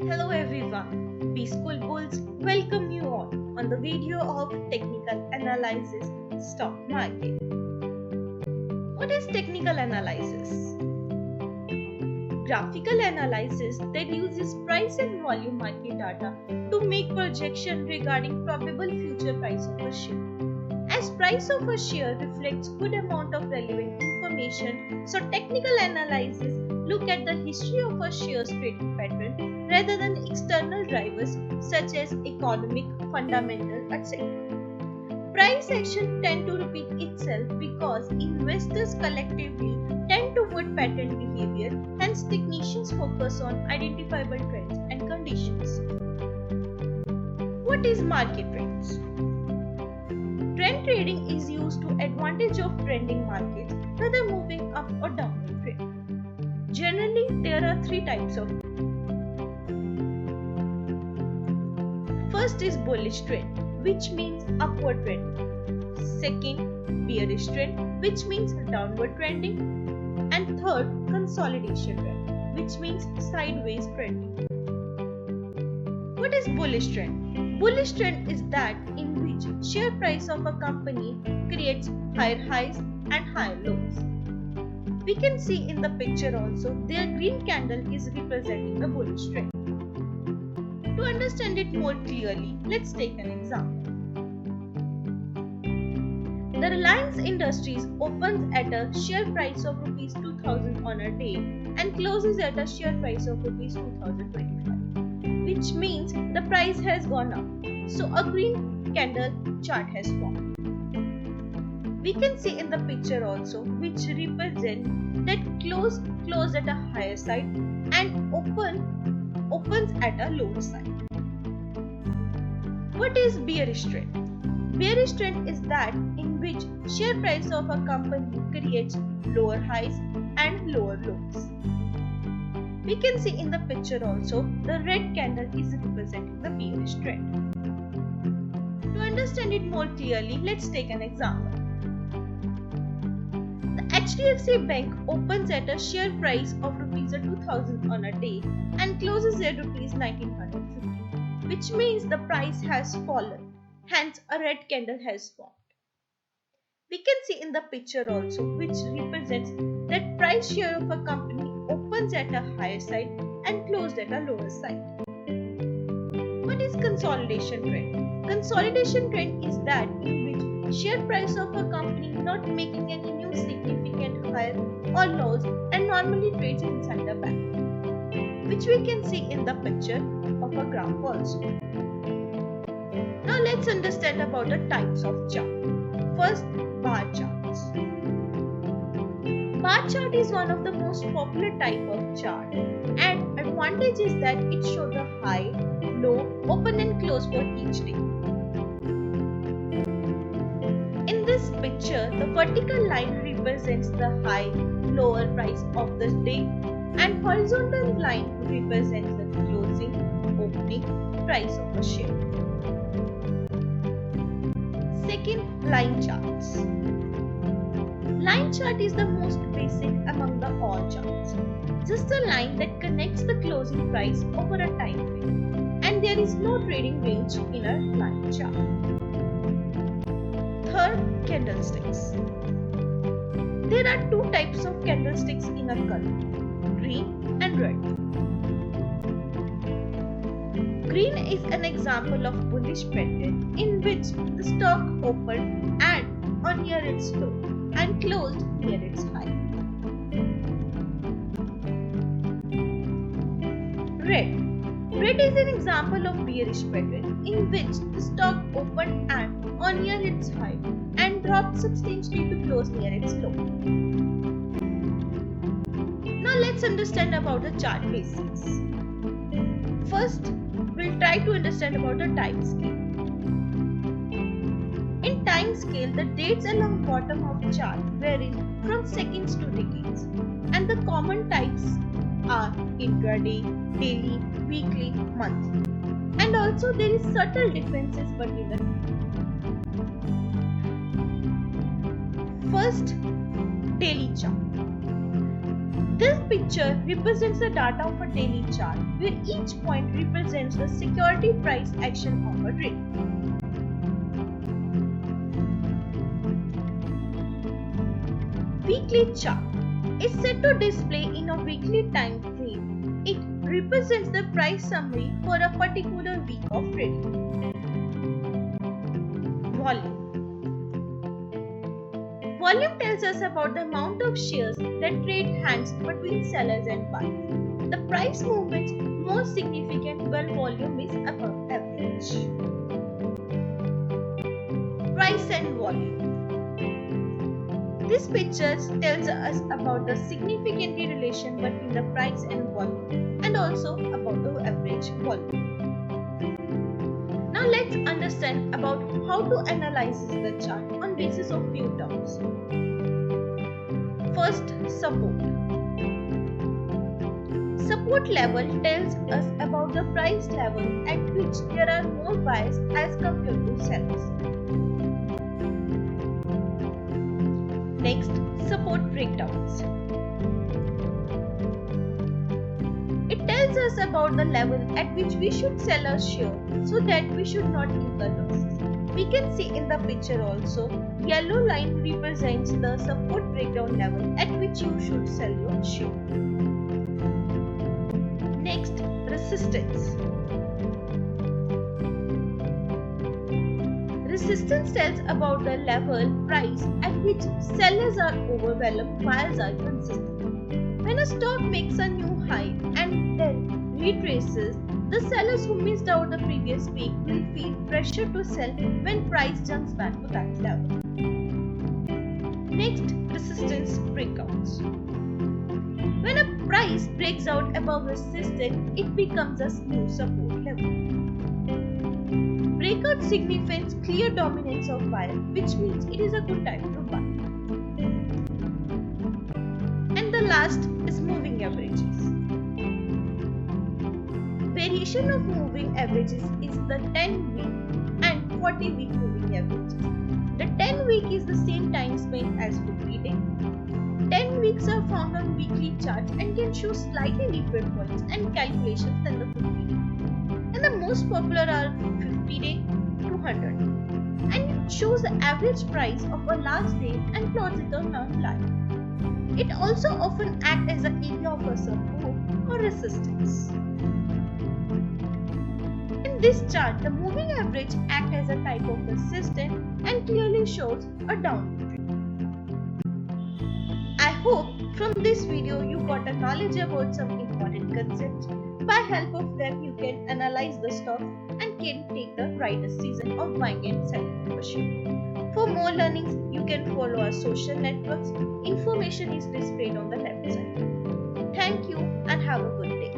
Hello everyone, B School Bulls welcome you all on the video of Technical Analysis Stock Market. What is technical analysis? Graphical analysis that uses price and volume market data to make projection regarding probable future price of a share. As price of a share reflects good amount of relevant information, so technical analysis look at the history of a share's trading pattern rather than external drivers such as economic, fundamental, etc. Price action tend to repeat itself because investors collectively tend toward pattern behavior, hence technicians focus on identifiable trends and conditions. What is market trends? Trend trading is used to advantage of trending markets, whether moving up or downward trend. Generally, there are three types of. First is bullish trend, which means upward trend. Second, bearish trend, which means downward trending. And third, consolidation trend, which means sideways trending. What is bullish trend? Bullish trend is that in which share price of a company creates higher highs and higher lows. We can see in the picture also their green candle is representing the bullish trend. To understand it more clearly, let's take an example. The Reliance Industries opens at a share price of Rs 2000 on a day and closes at a share price of Rs 2025, which means the price has gone up. So a green candle chart has formed. We can see in the picture also which represent that close at a higher side and opens at a lower side. What is bearish trend? Bearish trend is that in which share price of a company creates lower highs and lower lows. We can see in the picture also the red candle is representing the bearish trend. To understand it more clearly, let's take an example. The HDFC Bank opens at a share price of Rs 2000 on a day and closes at Rs 1950, which means the price has fallen. Hence, a red candle has formed. We can see in the picture also which represents that price share of a company opens at a higher side and closed at a lower side. What is consolidation trend? Consolidation trend is that in which share price of a company not making any new significant higher or lows and normally trades inside a band, which we can see in the picture of a graph also. Now let's understand about the types of chart. First, bar charts. Bar chart is one of the most popular type of chart, and advantage is that it shows the high, low, open and close for each day. In this picture, the vertical line represents the high, lower price of the day, and horizontal line represents the closing, opening price of a share. Second, line charts. Line chart is the most basic among the all charts. Just a line that connects the closing price over a time frame, and there is no trading range in a line chart. Third, candlesticks. There are two types of candlesticks in a color, green and red. Green is an example of bullish pattern in which the stock opened on near its low and closed near its high. Red is an example of bearish pattern in which the stock opened on near its high and dropped substantially to close near its low. Now let's understand about the chart basics. First, we'll try to understand about the time scale. In time scale, the dates along bottom of chart vary from seconds to decades, and the common types are intraday, daily, weekly, monthly, and also there is subtle differences between the two. First, daily chart. This picture represents the data of a daily chart where each point represents the security price action of a trade. Weekly chart is set to display in a weekly time frame. It represents the price summary for a particular week of trading. Volume. Volume tells us about the amount of shares that trade hands between sellers and buyers. The price movements most significant when volume is above average. Price and volume. This picture tells us about the significant relation between the price and volume and also about the average volume. Now let's understand about how to analyze the chart on basis of few terms. First, support. Support level tells us about the price level at which there are more buyers as compared to sellers. Next, support breakdowns. It tells us about the level at which we should sell our share so that we should not incur losses. We can see in the picture also, yellow line represents the support breakdown level at which you should sell your share. Next, resistance. Resistance tells about the level price at which sellers are overwhelmed, buyers are consistent. When a stock makes a new high and then retraces, the sellers who missed out the previous week will feel pressure to sell when price jumps back to that level. Next, resistance breakouts. When a price breaks out above resistance, it becomes a new support level. Breakout signifies clear dominance of buyer, which means it is a good time to buy. And the last is moving averages. Variation of moving averages is the 10-week and 40-week moving averages. The 10-week is the same time span as 50-day. 10 weeks are found on weekly charts and can show slightly different points and calculations than the 50-day. And the most popular are 50-day to 100. And it shows the average price of a last day and plots it on a line. It also often acts as an area of a support or resistance. In this chart, the moving average acts as a type of resistance and clearly shows a downward trend. I hope from this video you got a knowledge about some important concepts. By help of them, you can analyze the stock and can take the right decision of buying and selling your share. For more learnings, you can follow our social networks. Information is displayed on the left side. Thank you and have a good day.